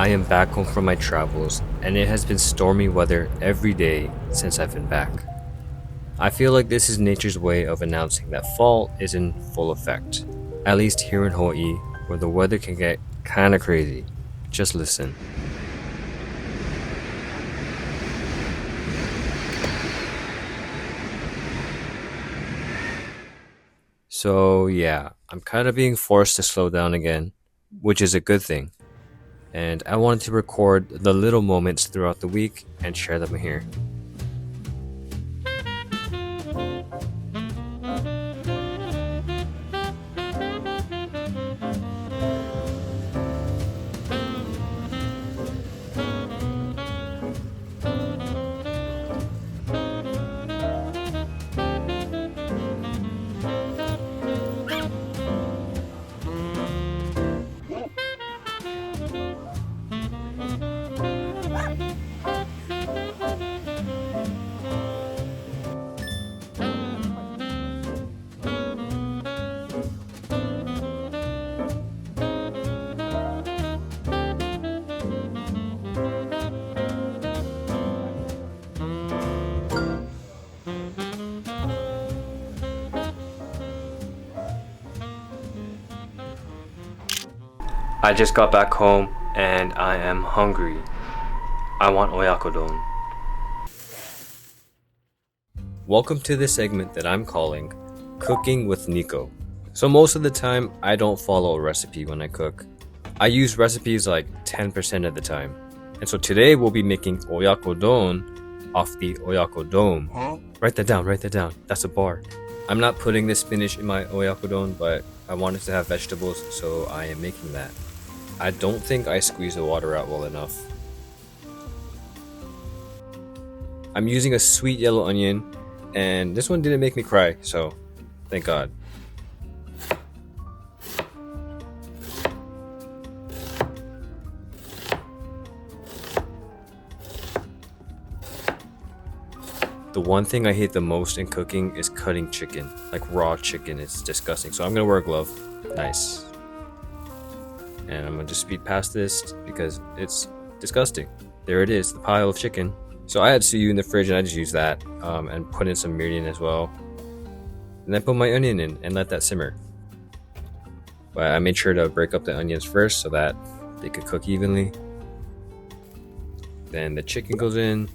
I am back home from my travels, and it has been stormy weather every day since I've been back. I feel like this is nature's way of announcing that fall is in full effect, at least here in Hawaii, where the weather can get kinda crazy. Just listen. So, yeah, I'm kinda being forced to slow down again, which is a good thing. And I wanted to record the little moments throughout the week and share them here. I just got back home and I am hungry. I want oyakodon. Welcome to the segment that I'm calling Cooking with Nico. So most of the time, I don't follow a recipe when I cook. I use recipes like 10% of the time. And so today we'll be making oyakodon off the oyakodome. Write that down. That's a bar. I'm not putting the spinach in my oyakodon, but I wanted to have vegetables, so I am making that. I don't think I squeezed the water out well enough. I'm using a sweet yellow onion, and this one didn't make me cry, so thank God. The one thing I hate the most in cooking is cutting chicken, like raw chicken. It's disgusting, so I'm gonna wear a glove. Nice. And I'm gonna just speed past this because it's disgusting. There it is, the pile of chicken. So I had suyu in the fridge and I just used that and put in some mirin as well. And then put my onion in and let that simmer. But I made sure to break up the onions first so that they could cook evenly. Then the chicken goes in.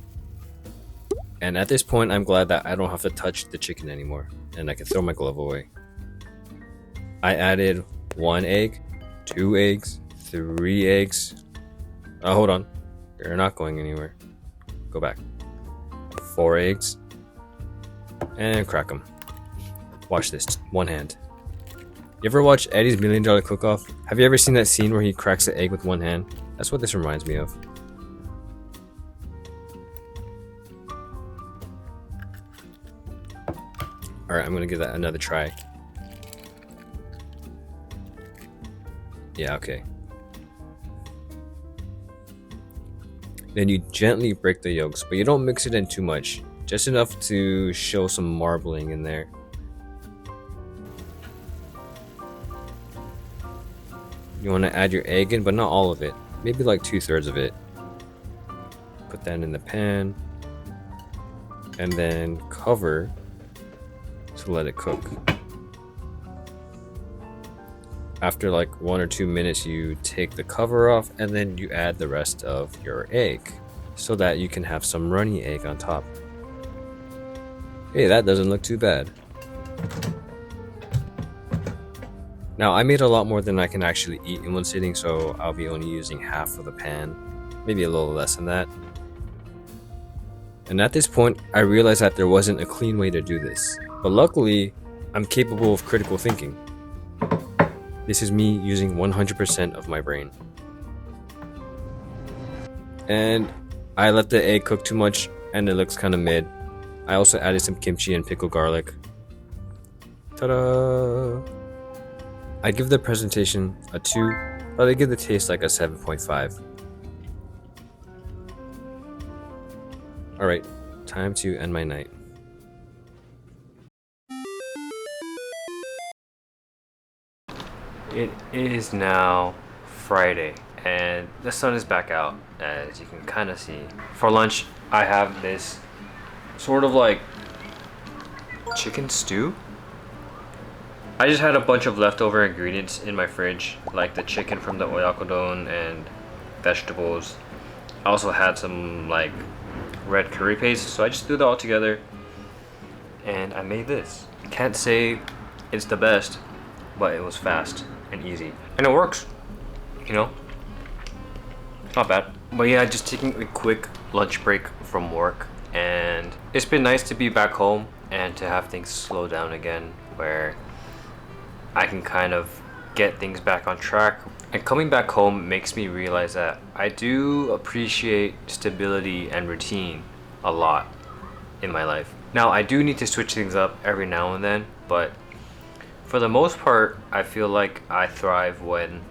And at this point, I'm glad that I don't have to touch the chicken anymore and I can throw my glove away. I added 1 egg, 2 eggs, 3 eggs. Oh, hold on. You're not going anywhere. Go back. 4 eggs. And crack them. Watch this. One hand. You ever watch Eddie's $1 Million Cook-Off? Have you ever seen that scene where he cracks the egg with one hand? That's what this reminds me of. Alright, I'm gonna give that another try. Yeah, okay. Then you gently break the yolks, but you don't mix it in too much. Just enough to show some marbling in there. You want to add your egg in, but not all of it. Maybe like 2/3 of it. Put that in the pan. And then cover to let it cook. After like 1 or 2 minutes, you take the cover off and then you add the rest of your egg so that you can have some runny egg on top. Hey, that doesn't look too bad. Now, I made a lot more than I can actually eat in one sitting, so I'll be only using half of the pan, maybe a little less than that. And at this point, I realized that there wasn't a clean way to do this. But luckily, I'm capable of critical thinking. This is me using 100% of my brain. And I let the egg cook too much and it looks kind of mid. I also added some kimchi and pickled garlic. Ta-da! I give the presentation a 2, but I give the taste like a 7.5. Alright, time to end my night. It is now Friday, and the sun is back out, as you can kind of see. For lunch, I have this sort of like chicken stew. I just had a bunch of leftover ingredients in my fridge, like the chicken from the oyakodon and vegetables. I also had some like red curry paste, so I just threw that all together and I made this. I can't say it's the best, but it was fast and easy, and it works, you know. It's not bad. But yeah, just taking a quick lunch break from work, and it's been nice to be back home and to have things slow down again, where I can kind of get things back on track. And coming back home makes me realize that I do appreciate stability and routine a lot in my life. Now, I do need to switch things up every now and then, but for the most part, I feel like I thrive when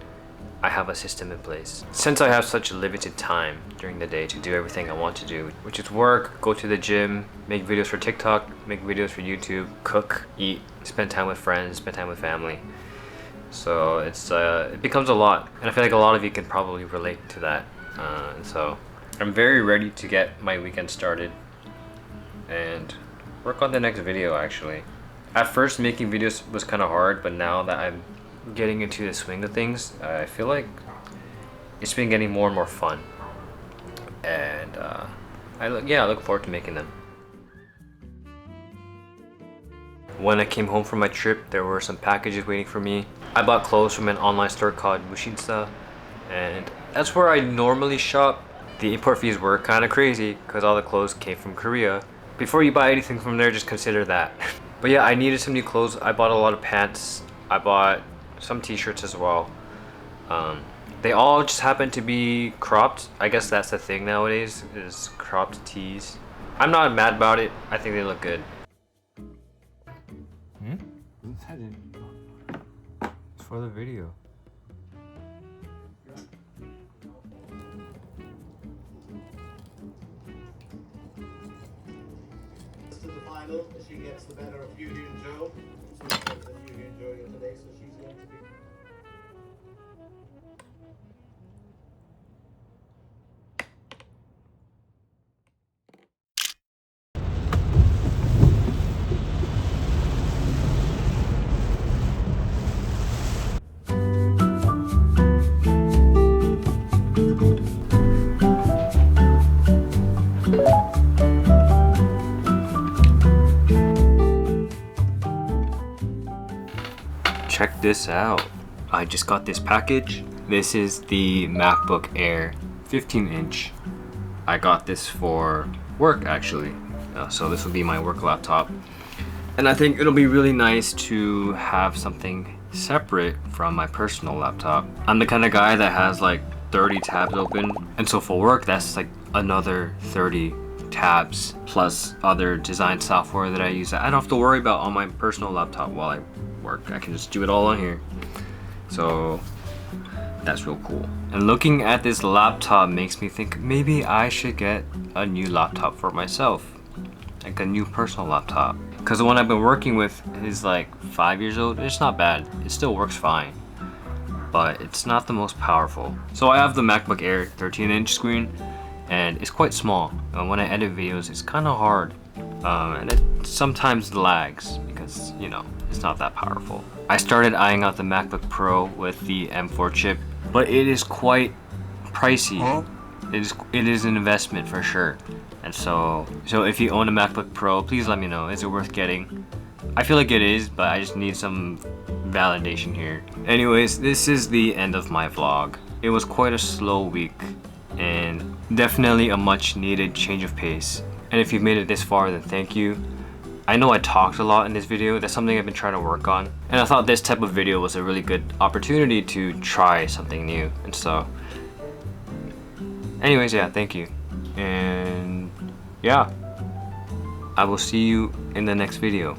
I have a system in place. Since I have such limited time during the day to do everything I want to do, which is work, go to the gym, make videos for TikTok, make videos for YouTube, cook, eat, spend time with friends, spend time with family. So it becomes a lot, and I feel like a lot of you can probably relate to that. And so I'm very ready to get my weekend started and work on the next video. Actually, at first making videos was kind of hard, but now that I'm getting into the swing of things, I feel like it's been getting more and more fun, and I look forward to making them. When I came home from my trip, there were some packages waiting for me. I bought clothes from an online store called Musinsa, and that's where I normally shop. The import fees were kind of crazy because all the clothes came from Korea. Before you buy anything from there, just consider that. But yeah, I needed some new clothes. I bought a lot of pants. I bought some t-shirts as well. They all just happen to be cropped. I guess that's the thing nowadays, is cropped tees. I'm not mad about it. I think they look good. It's for the video. To the final, she gets the better of Yuhi and Joe. So she gets Yuhi and Joe here today, so she's going to be. Check this out. I just got this package. This is the MacBook Air 15-inch. I got this for work actually. So this will be my work laptop. And I think it'll be really nice to have something separate from my personal laptop. I'm the kind of guy that has like 30 tabs open. And so for work, that's like another 30 tabs plus other design software that I use that I don't have to worry about on my personal laptop while I work. I can just do it all on here. So that's real cool. And looking at this laptop makes me think maybe I should get a new laptop for myself, like a new personal laptop, because the one I've been working with is like 5 years old. It's not bad, it still works fine, but it's not the most powerful. So I have the MacBook Air 13-inch screen, and it's quite small. And when I edit videos, it's kind of hard, and it sometimes lags because, you know, it's not that powerful. I started eyeing out the MacBook Pro with the M4 chip, but it is quite pricey. It is an investment for sure. And so if you own a MacBook Pro, please let me know. Is it worth getting? I feel like it is, but I just need some validation here. Anyways, this is the end of my vlog. It was quite a slow week, and definitely a much needed change of pace. And if you've made it this far, then thank you. I know I talked a lot in this video. That's something I've been trying to work on, and I thought this type of video was a really good opportunity to try something new. And so anyways, yeah, thank you, and yeah, I will see you in the next video.